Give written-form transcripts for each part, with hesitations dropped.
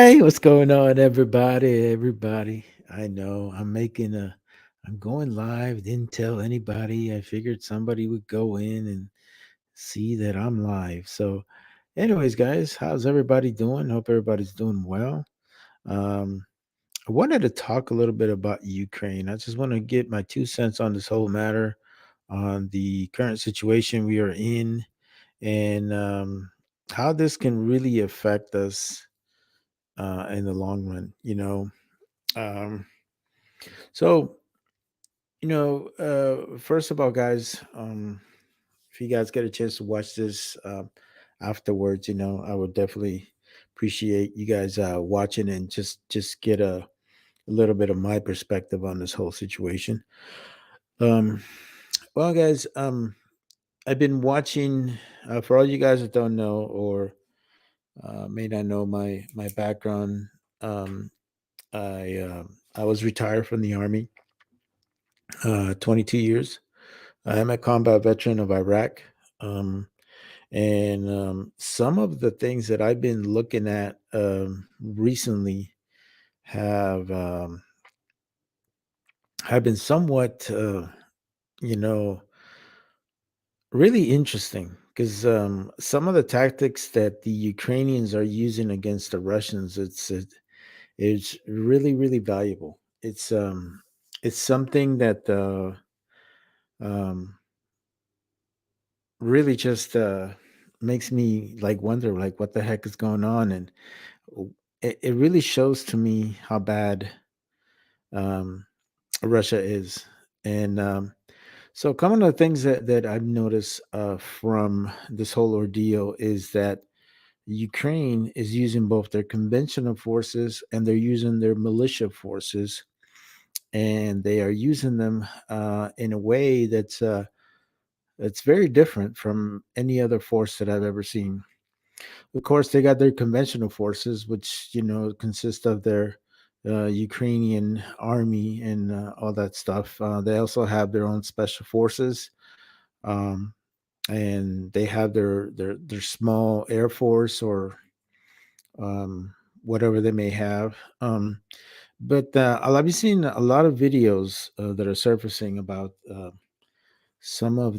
Hey, what's going on, everybody? Everybody, I know I'm going live. Didn't tell anybody. I figured somebody would go in and see that I'm live. So, anyways, guys, how's everybody doing? Hope everybody's doing well. Um, I wanted to talk a little bit about Ukraine. I just want to get my 2 cents on this whole matter, on the current situation we are in, and how this can really affect us in the long run. Um, so first of all, guys, if you guys get a chance to watch this afterwards, I would definitely appreciate you guys watching and just get a little bit of my perspective on this whole situation. Um, well, guys, I've been watching. For all you guys that don't know or may not know my background, um, I was retired from the army, 22 years. I am a combat veteran of Iraq. Um, and some of the things that I've been looking at recently have um, have been somewhat, you know, really interesting because some of the tactics that the Ukrainians are using against the Russians, it's really really valuable. It's something that um, really just makes me like wonder like what the heck is going on, and it really shows to me how bad um Russia is. And so coming to the things that I've noticed from this whole ordeal is that Ukraine is using both their conventional forces and they're using their militia forces, and they are using them in a way that's very different from any other force that I've ever seen. Of course, they got their conventional forces, which consist of their Ukrainian army and all that stuff. They also have their own special forces, um, and they have their small air force or whatever they may have. But I've been seeing a lot of videos that are surfacing about some of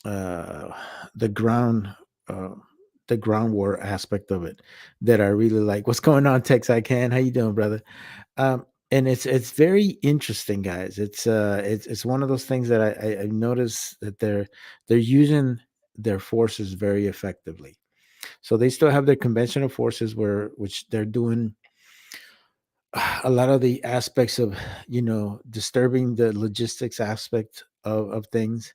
uh, the ground uh, the ground war aspect of it that I really like. What's going on, Tex? I can. How you doing, brother? And it's very interesting, guys. It's one of those things that I noticed that they're using their forces very effectively. So they still have their conventional forces which they're doing a lot of the aspects of disturbing the logistics aspect of things,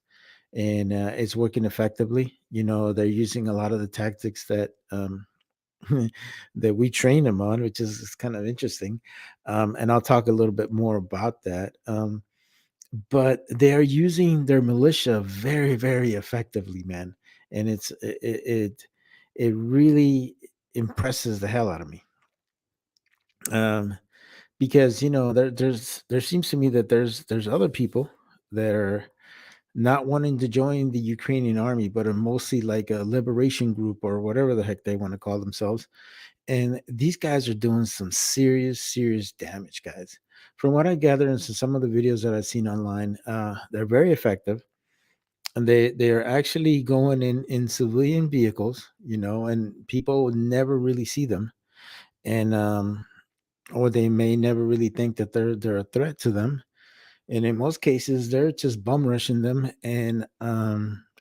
and it's working effectively. They're using a lot of the tactics that that we train them on, which is kind of interesting. And I'll talk a little bit more about that. But they are using their militia very, very effectively, man, and it really impresses the hell out of me. Um, because there seems to me that there's other people that are not wanting to join the Ukrainian army, but are mostly like a liberation group or whatever the heck they want to call themselves. And these guys are doing some serious, serious damage, guys. From what I gather in some of the videos that I've seen online, they're very effective, and they are actually going in civilian vehicles, and people would never really see them, and or they may never really think that they're a threat to them. And in most cases, they're just bum rushing them and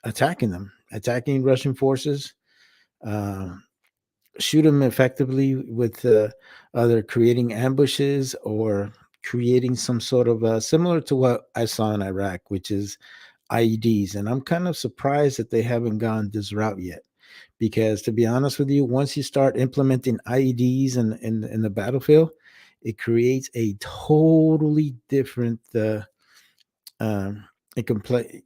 attacking Russian forces. Uh, Shoot them effectively with either creating ambushes or creating some sort of similar to what I saw in Iraq, which is IEDs. And I'm kind of surprised that they haven't gone this route yet. Because to be honest with you, once you start implementing IEDs in the battlefield, it creates a totally different it can play.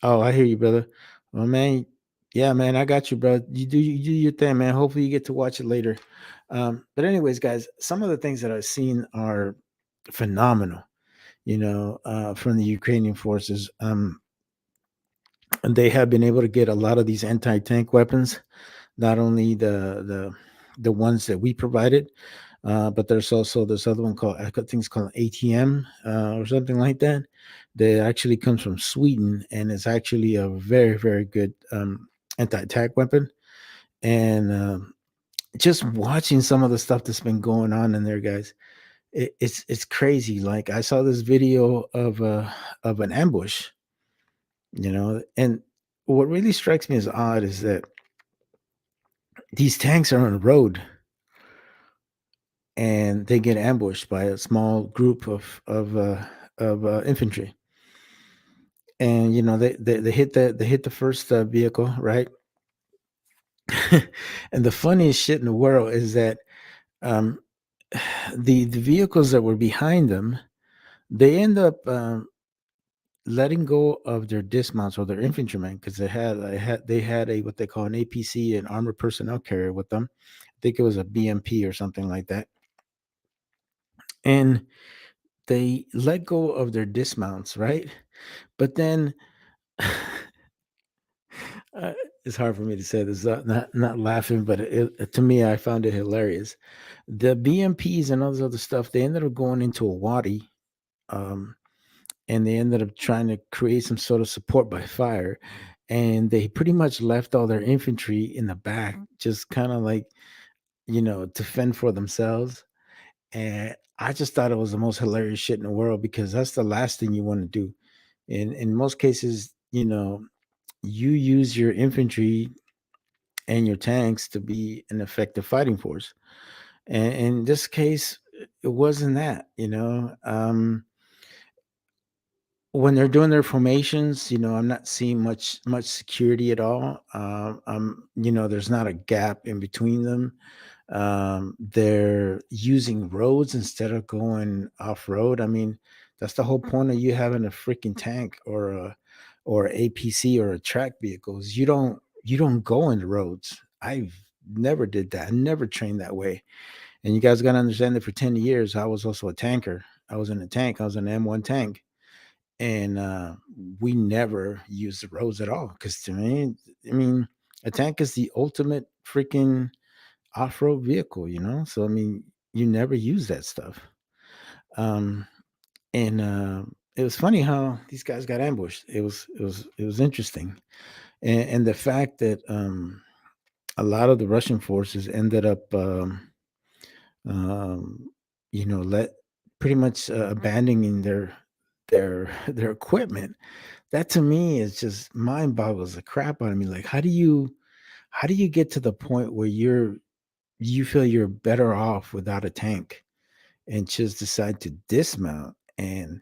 Oh, I hear you, brother. Well, man, yeah, man, I got you, bro. You do your thing, man. Hopefully, you get to watch it later. But anyways, guys, some of the things that I've seen are phenomenal. From the Ukrainian forces, and they have been able to get a lot of these anti-tank weapons. Not only the the ones that we provided. But there's also this other one called, I think it's called ATM, or something like that. That actually comes from Sweden, and it's actually a very, very good anti-attack weapon. And just watching some of the stuff that's been going on in there, guys, it's crazy. Like, I saw this video of an ambush, and what really strikes me as odd is that these tanks are on the road and they get ambushed by a small group of infantry. And they hit the first vehicle, right? And the funniest shit in the world is that um, the vehicles that were behind them, they end up letting go of their dismounts or their infantrymen, because they had a what they call an APC, an armored personnel carrier, with them. I think it was a BMP or something like that. And they let go of their dismounts, right? But then uh, it's hard for me to say this, not laughing, but to me, I found it hilarious. The BMPs and all this other stuff, they ended up going into a wadi, um, and they ended up trying to create some sort of support by fire. And they pretty much left all their infantry in the back, just kind of like, to fend for themselves. And I just thought it was the most hilarious shit in the world, because that's the last thing you want to do. In most cases, you use your infantry and your tanks to be an effective fighting force. And in this case, it wasn't that. When they're doing their formations, I'm not seeing much security at all. There's not a gap in between them. They're using roads instead of going off road. I mean, that's the whole point of you having a freaking tank or APC or a track vehicles. You don't go in the roads. I've never did that. I never trained that way. And you guys got to understand that for 10 years I was also a tanker. I was in a tank. I was an M1 tank. And we never used the roads at all, because to me, I mean, a tank is the ultimate freaking off-road vehicle, so I mean, you never use that stuff. um and It was funny how these guys got ambushed. It was interesting. And the fact that a lot of the Russian forces ended up um let pretty much abandoning their equipment. That to me is just mind boggles the crap out of me. Like, how do you get to the point where you feel you're better off without a tank, and just decide to dismount and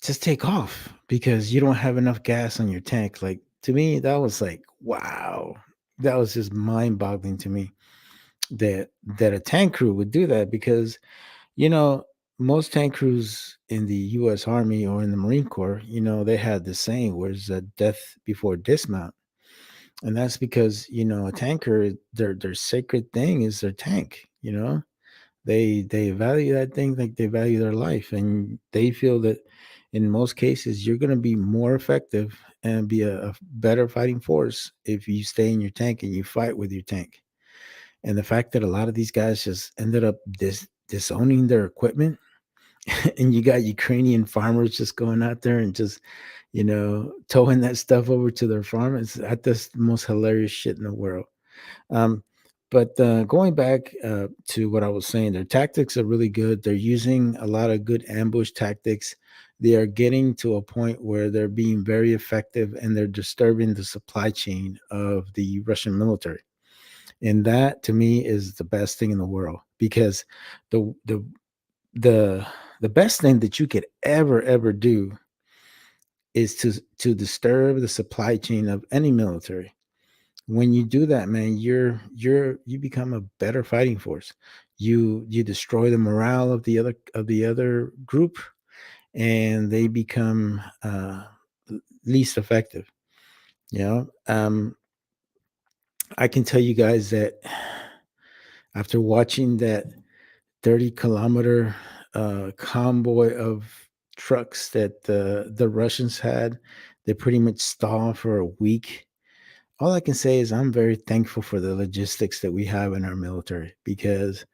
just take off because you don't have enough gas on your tank? Like, to me, that was like, wow. That was just mind-boggling to me, that a tank crew would do that, because you know most tank crews in the US Army or in the Marine Corps, they had the saying, where's death before dismount. And that's because a tanker, their sacred thing is their tank. They value that thing like they value their life, and they feel that in most cases you're going to be more effective and be a better fighting force if you stay in your tank and you fight with your tank. And the fact that a lot of these guys just ended up disowning their equipment, and you got Ukrainian farmers just going out there and just towing that stuff over to their farm, that's the most hilarious shit in the world. um, but going back to what I was saying, their tactics are really good. They're using a lot of good ambush tactics. They are getting to a point where they're being very effective, and they're disturbing the supply chain of the Russian military. And that to me is the best thing in the world, because the the the the best thing that you could ever do is to disturb the supply chain of any military. When you do that, man, you become a better fighting force. You destroy the morale of the other group, and they become least effective. You know, I can tell you guys that after watching that 30-kilometer convoy of trucks that the Russians had, they pretty much stalled for a week. all I can say is I'm very thankful for the logistics that we have in our military because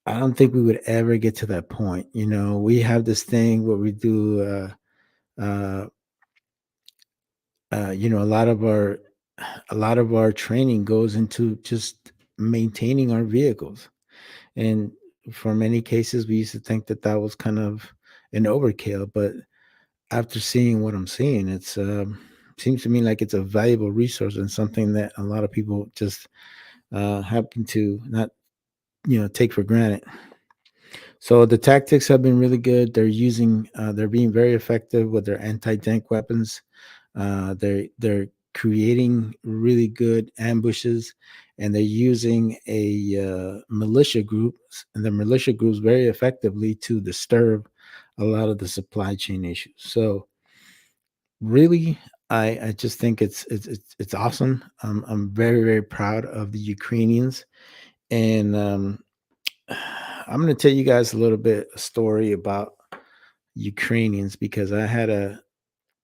I don't think we would ever get to that point. You know, we have this thing where we do, uh, you know, a lot of our training goes into just maintaining our vehicles, and for many cases, we used to think that that was kind of an overkill, but after seeing what I'm seeing, it's seems to me like it's a valuable resource and something that a lot of people just happen to not, you know, take for granted. So the tactics have been really good. They're being very effective with their anti-tank weapons. They're creating really good ambushes, and they're using a militia groups and the militia groups very effectively to disturb a lot of the supply chain issues. So really, I just think it's awesome. I'm very very proud of the Ukrainians, and I'm going to tell you guys a little bit a story about Ukrainians because I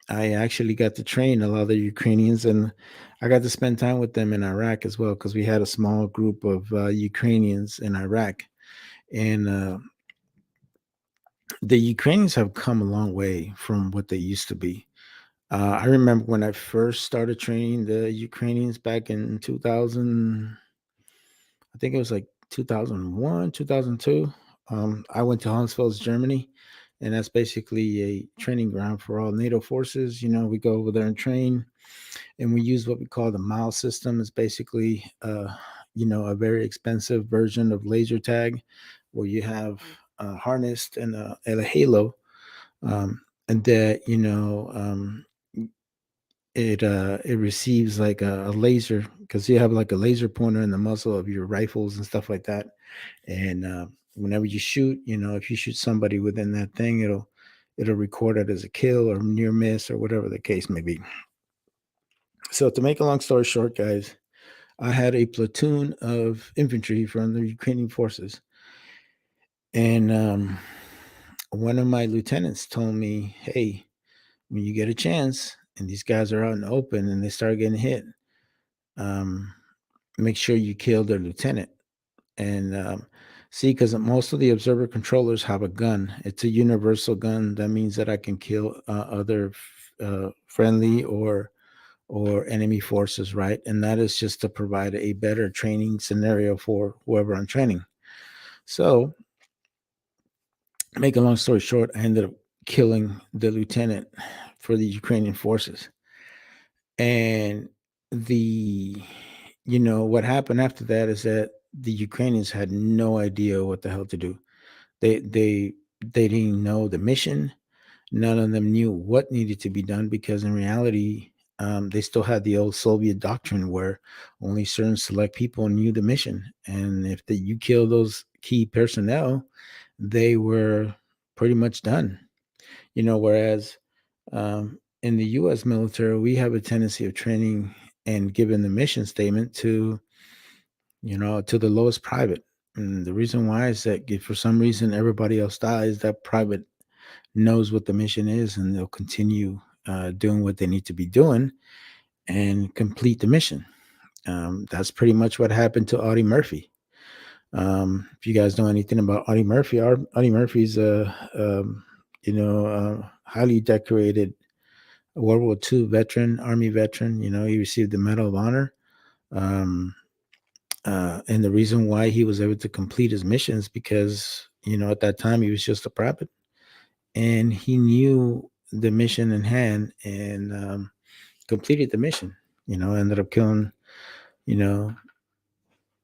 actually got to train a lot of the Ukrainians, and I got to spend time with them in Iraq as well because we had a small group of Ukrainians in Iraq, and the Ukrainians have come a long way from what they used to be. I remember when I first started training the Ukrainians back in 2000. I think it was like 2001, 2002. I went to Huntsville, Germany, and that's basically a training ground for all NATO forces. You know, we go over there and train, and we use what we call the MILE system. It's basically, you know, a very expensive version of laser tag, where you have harnessed and a halo, and that it receives like a laser because you have like a laser pointer in the muzzle of your rifles and stuff like that. And whenever you shoot, you know, if you shoot somebody within that thing, it'll record it as a kill or near miss or whatever the case may be. So to make a long story short, guys, I had a platoon of infantry from the Ukrainian forces, and one of my lieutenants told me, "Hey, when you get a chance, and these guys are out in the open and they start getting hit, um, make sure you kill their lieutenant." And see, because most of the observer controllers have a gun. It's a universal gun. That means that I can kill other friendly or enemy forces, right? And that is just to provide a better training scenario for whoever I'm training. So, make a long story short, I ended up killing the lieutenant for the Ukrainian forces. And the what happened after that is that the Ukrainians had no idea what the hell to do. They didn't know the mission. None of them knew what needed to be done because in reality, they still had the old Soviet doctrine where only certain select people knew the mission, and if you kill those key personnel, they were pretty much done. Whereas in the U.S. military, we have a tendency of training and giving the mission statement to the lowest private. And the reason why is that if for some reason everybody else dies, that private knows what the mission is and they'll continue doing what they need to be doing and complete the mission. That's pretty much what happened to Audie Murphy. If you guys know anything about Audie Murphy, Audie Murphy's highly decorated World War II veteran, Army veteran. He received the Medal of Honor. Um, and the reason why he was able to complete his missions because at that time he was just a private and he knew the mission in hand and completed the mission. Ended up killing you know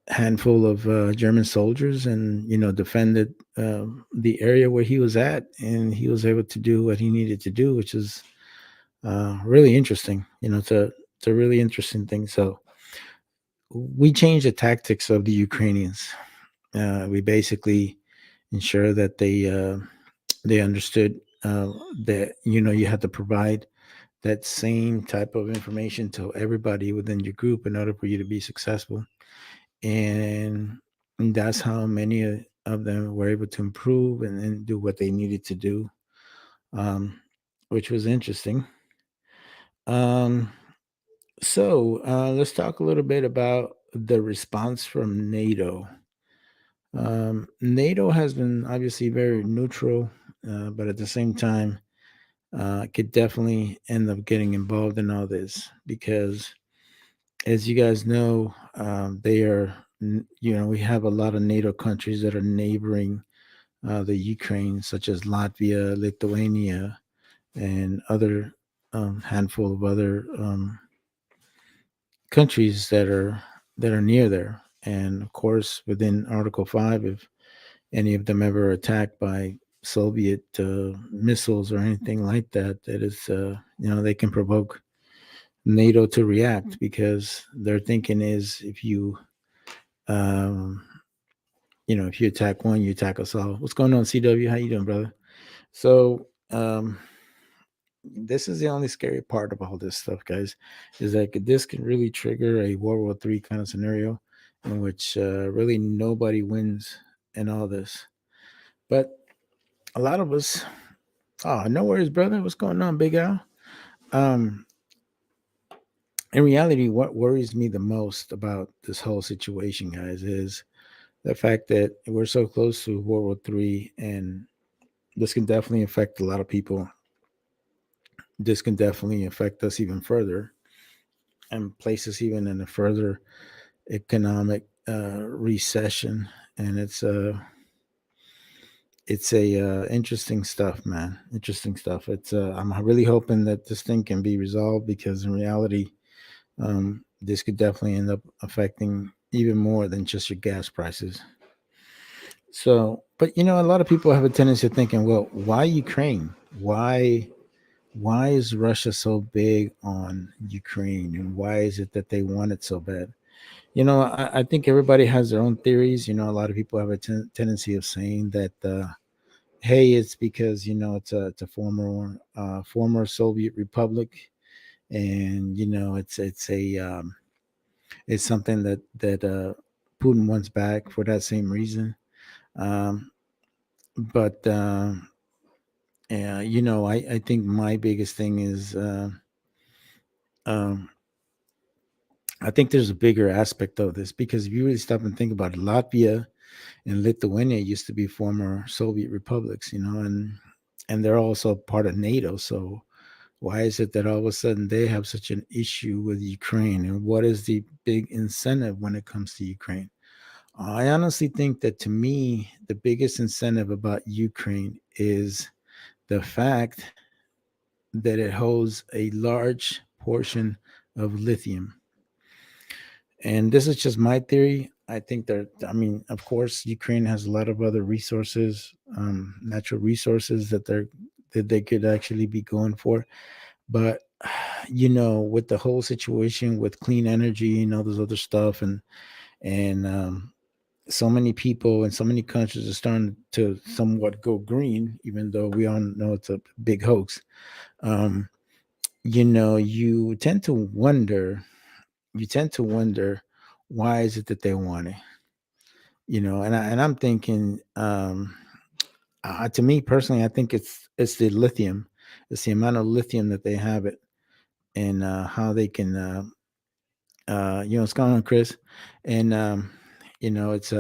handful of German soldiers and defended the area where he was at, and he was able to do what he needed to do, which is really interesting. It's a really interesting thing. So we changed the tactics of the Ukrainians. We basically ensure that they understood that you had to provide that same type of information to everybody within your group in order for you to be successful, and that's how many of them were able to improve and do what they needed to do, um, which was interesting. Um, So let's talk a little bit about the response from NATO. NATO has been obviously very neutral, but at the same time, could definitely end up getting involved in all this because, as you guys know, they are, we have a lot of NATO countries that are neighboring the Ukraine, such as Latvia, Lithuania, and other handful of other countries that are near there. And of course, within Article 5, if any of them ever attacked by Soviet missiles or anything like that, that is, they can provoke NATO to react because their thinking is um, if you attack one, you attack us all. What's going on, CW? How you doing, brother? So, this is the only scary part of all this stuff, guys, is that this can really trigger a World War III kind of scenario in which really nobody wins in all this. But a lot of us, oh, no worries, brother. What's going on, Big Al? Um, in reality, what worries me the most about this whole situation, guys, is the fact that we're so close to World War III, and this can definitely affect a lot of people. This can definitely affect us even further and place us even in a further economic recession. And it's a interesting stuff, man. Interesting stuff. I'm really hoping that this thing can be resolved because in reality, this could definitely end up affecting even more than just your gas prices. So, but a lot of people have a tendency of thinking, well, why Ukraine? Why is Russia so big on Ukraine, and why is it that they want it so bad? I think everybody has their own theories. A lot of people have a tendency of saying that, hey, it's because it's a former Soviet republic, and it's something that Putin wants back for that same reason. Um, but yeah, I think my biggest thing is um, I think there's a bigger aspect of this because if you really stop and think about it, Latvia and Lithuania used to be former Soviet republics, and they're also part of NATO. So why is it that all of a sudden they have such an issue with Ukraine? And what is the big incentive when it comes to Ukraine? I honestly think that to me, the biggest incentive about Ukraine is the fact that it holds a large portion of lithium. And this is just my theory. I think that, I mean, of course, Ukraine has a lot of other resources, natural resources that they could actually be going for. But with the whole situation with clean energy and all this other stuff, and so many people and so many countries are starting to somewhat go green, even though we all know it's a big hoax. Um, you tend to wonder. You tend to wonder why is it that they want it. And I'm thinking, to me personally, I think it's the lithium. It's the amount of lithium that they have it, and how they can. What's going on, Chris? And it's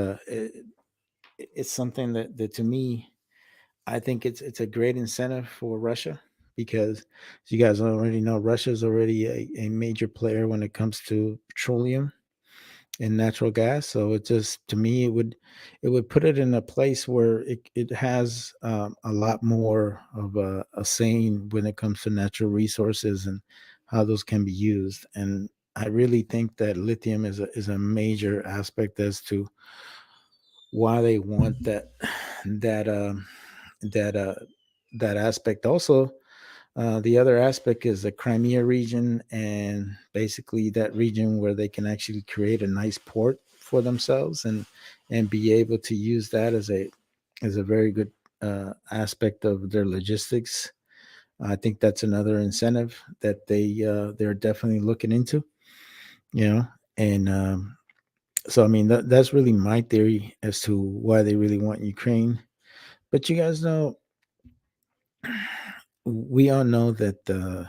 something that to me, I think it's a great incentive for Russia because, as you guys already know, Russia is already a major player when it comes to petroleum and natural gas. So it just, to me, it would put it in a place where it has a lot more of a saying when it comes to natural resources and how those can be used. And I really think that lithium is a major aspect as to why they want that that uh that aspect. Also, the other aspect is the Crimea region, and basically that region where they can actually create a nice port for themselves and be able to use that as a very good aspect of their logistics. I think that's another incentive that they're definitely looking into. You know, and so I mean that's really my theory as to why they really want Ukraine. But you guys know, we all know that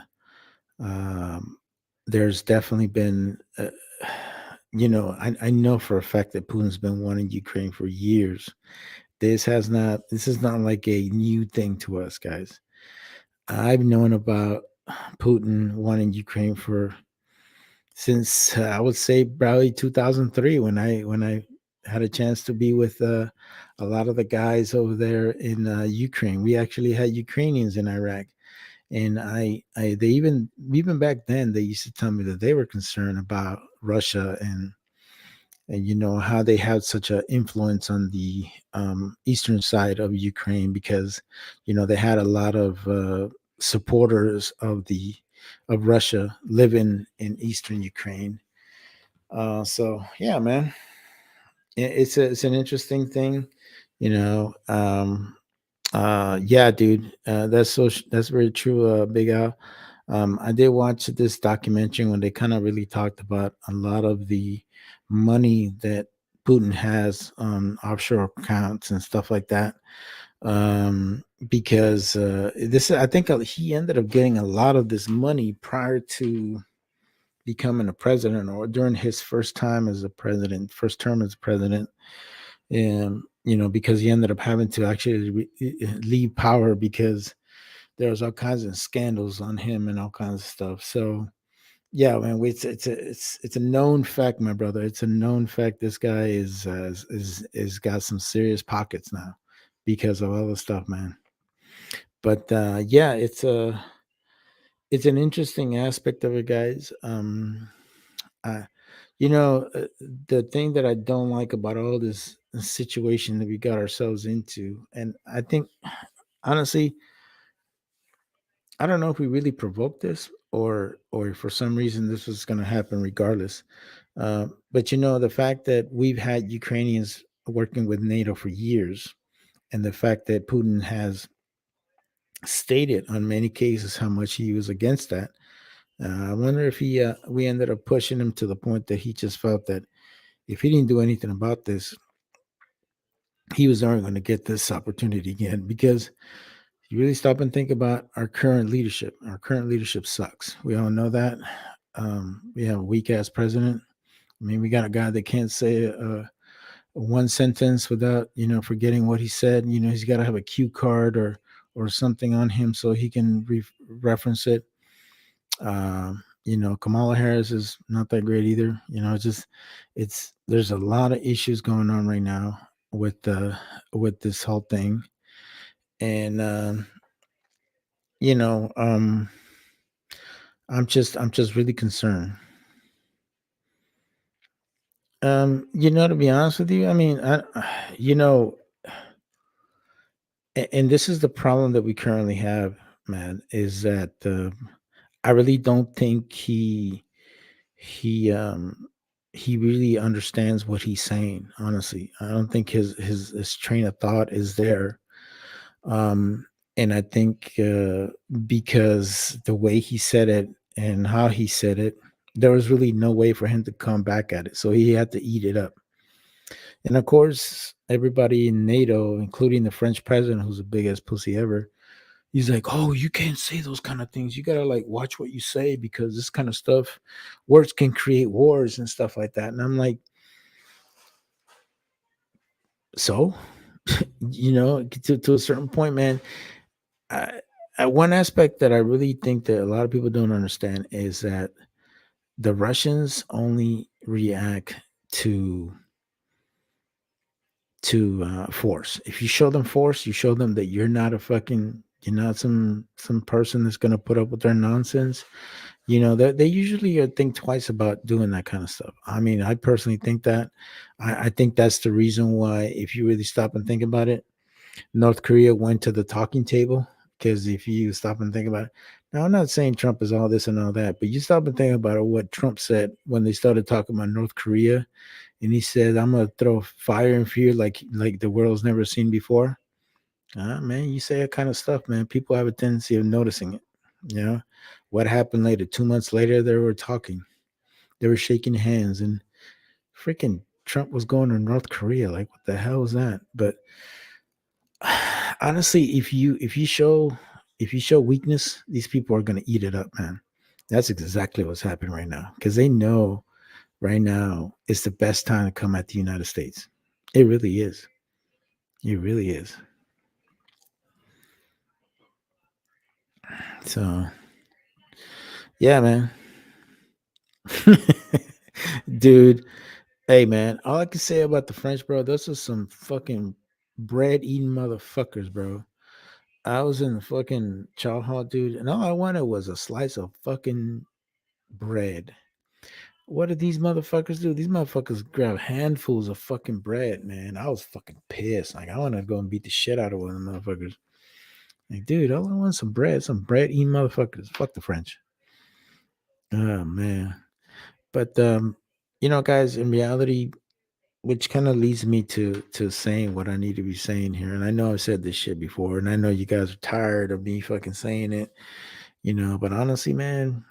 um, there's definitely been, I know for a fact that Putin's been wanting Ukraine for years. This is not like a new thing to us, guys. I've known about Putin wanting Ukraine for since I would say probably 2003 when I had a chance to be with a lot of the guys over there in Ukraine. We actually had Ukrainians in Iraq, and I they even back then they used to tell me that they were concerned about Russia and how they had such an influence on the eastern side of Ukraine because they had a lot of supporters of Russia living in eastern Ukraine. So yeah, man, it's an interesting thing, you know. Yeah, dude, that's very true, Big Al. I did watch this documentary when they kind of really talked about a lot of the money that Putin has on offshore accounts and stuff like that. Because this, I think he ended up getting a lot of this money prior to becoming a president or during his first time as a president, first term as president. And, because he ended up having to actually leave power because there was all kinds of scandals on him and all kinds of stuff. So yeah, man, it's a known fact, my brother. It's a known fact. This guy is got some serious pockets now because of all the stuff, man. But yeah, it's an interesting aspect of it, guys. Uh, you know, uh, the thing that I don't like about all this situation that we got ourselves into, and I think honestly, I don't know if we really provoked this or for some reason this was going to happen regardless. But the fact that we've had Ukrainians working with NATO for years, and the fact that Putin has stated on many cases how much he was against that. I wonder if we ended up pushing him to the point that he just felt that if he didn't do anything about this, he was never going to get this opportunity again. Because you really stop and think about our current leadership. Our current leadership sucks. We all know that. We have a weak ass president. I mean, we got a guy that can't say one sentence without forgetting what he said. He's got to have a cue card or something on him so he can reference it. Kamala Harris is not that great either. It's just there's a lot of issues going on right now with this whole thing, and you know, um, I'm just really concerned. To be honest with you, I mean, you know, and this is the problem that we currently have, man, is that I really don't think he he really understands what he's saying. Honestly, I don't think his train of thought is there. And I think because the way he said it and how he said it, there was really no way for him to come back at it. So he had to eat it up. And of course, everybody in NATO, including the French president, who's the biggest pussy ever, he's like, "Oh, you can't say those kind of things. You gotta like watch what you say because this kind of stuff, words can create wars and stuff like that." And I'm like, so, to a certain point, man. I, One aspect that I really think that a lot of people don't understand is that the Russians only react to force. If you show them force, you show them that you're not some person that's going to put up with their nonsense. They usually think twice about doing that kind of stuff. I mean, I personally think that. I think that's the reason why, if you really stop and think about it, North Korea went to the talking table. Because if you stop and think about it, now I'm not saying Trump is all this and all that, but you stop and think about what Trump said when they started talking about North Korea, and he said, "I'm gonna throw fire and fear like the world's never seen before." Man, you say that kind of stuff, man. People have a tendency of noticing it. You know what happened later? 2 months later, they were talking, they were shaking hands, and freaking Trump was going to North Korea. Like, what the hell was that? But honestly, if you show weakness, these people are gonna eat it up, man. That's exactly what's happening right now because they know right now it's the best time to come at the United States. It really is. It really is. So, yeah, man. Dude, hey, man. All I can say about the French, bro, those are some fucking bread eating motherfuckers, bro. I was in the fucking chow hall, dude, and all I wanted was a slice of fucking bread. What did these motherfuckers do? These motherfuckers grab handfuls of fucking bread, man. I was fucking pissed. Like, I want to go and beat the shit out of one of them motherfuckers. Like, dude, all I want is some bread eating motherfuckers. Fuck the French. Oh man. But guys, in reality, which kind of leads me to saying what I need to be saying here. And I know I've said this shit before, and I know you guys are tired of me fucking saying it, but honestly, man,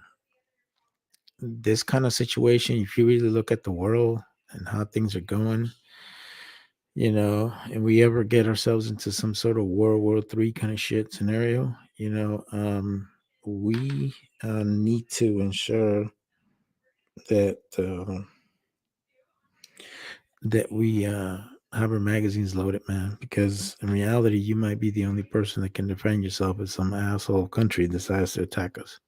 this kind of situation, if you really look at the world and how things are going, and we ever get ourselves into some sort of World War III kind of shit scenario, we need to ensure that we have our magazines loaded, man. Because in reality, you might be the only person that can defend yourself if some asshole country decides to attack us,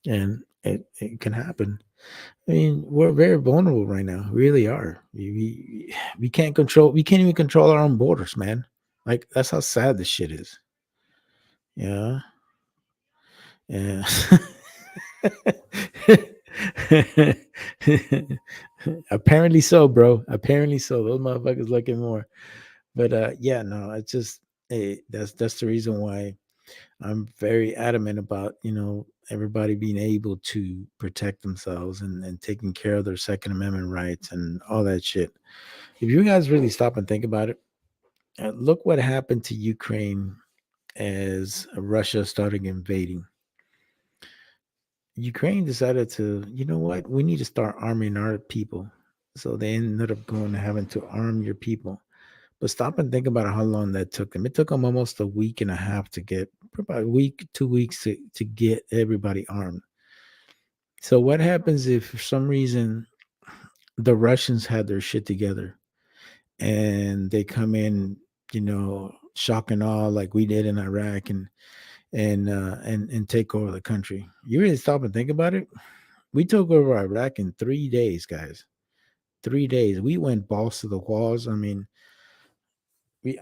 and it can happen. I mean, we're very vulnerable right now. We really are. We can't control. We can't even control our own borders, man. Like that's how sad this shit is. Yeah, yeah. Apparently so, bro. Apparently so. Those motherfuckers looking more. But yeah, no, it's just that's the reason why I'm very adamant about everybody being able to protect themselves and taking care of their Second Amendment rights and all that shit. If you guys really stop and think about it, look what happened to Ukraine as Russia started invading. Ukraine decided to, you know what, we need to start arming our people. So they ended up going to having to arm your people. But stop and think about how long that took them. It took them almost a week and a half to get, about a week, 2 weeks to get everybody armed. So what happens if for some reason the Russians had their shit together and they come in, shock and awe like we did in Iraq and take over the country? You really stop and think about it. We took over Iraq in 3 days, guys. 3 days. We went balls to the walls. I mean,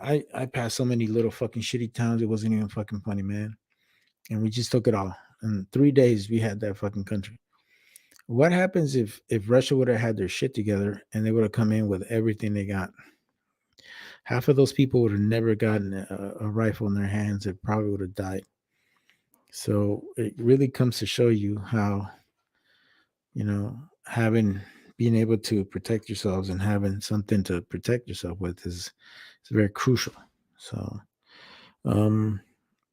I passed so many little fucking shitty towns. It wasn't even fucking funny, man. And we just took it all. In 3 days, we had that fucking country. What happens if Russia would have had their shit together and they would have come in with everything they got? Half of those people would have never gotten a rifle in their hands. It probably would have died. So it really comes to show you how having being able to protect yourselves and having something to protect yourself with is very crucial. So um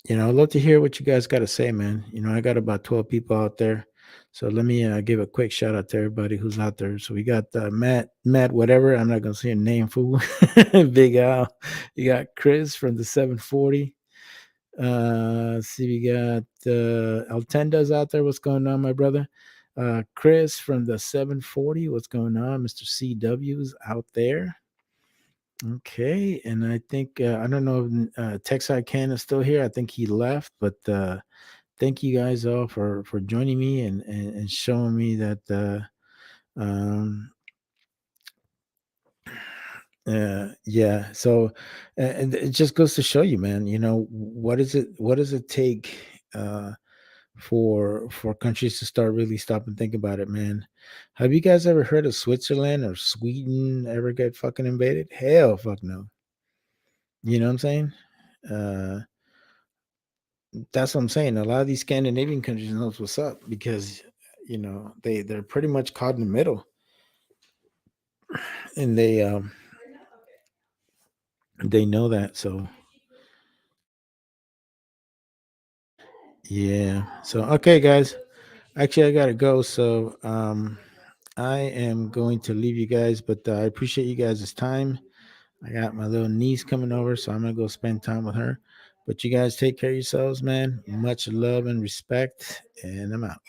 I'd love to hear what you guys got to say, man. I got about 12 people out there. So let me give a quick shout out to everybody who's out there. So we got Matt, whatever. I'm not going to say your name, fool. Big Al. You got Chris from the 740. See, we got Altenda's out there. What's going on, my brother? Chris from the 740. What's going on? Mr. CW's out there. Okay, and I think I don't know if Texai Can is still here. I think he left, but thank you guys all for joining me and showing me that um yeah. So and it just goes to show you, man, what does it take for countries to start really stop and think about it, man. Have you guys ever heard of Switzerland or Sweden ever get fucking invaded? Hell fuck no. You know what I'm saying? Uh That's what I'm saying. A lot of these Scandinavian countries knows what's up because they're pretty much caught in the middle, and they know that. So yeah. So okay, guys. Actually, I gotta go. So I am going to leave you guys, but I appreciate you guys' time. I got my little niece coming over, so I'm gonna go spend time with her. But you guys take care of yourselves, man. Much love and respect, and I'm out.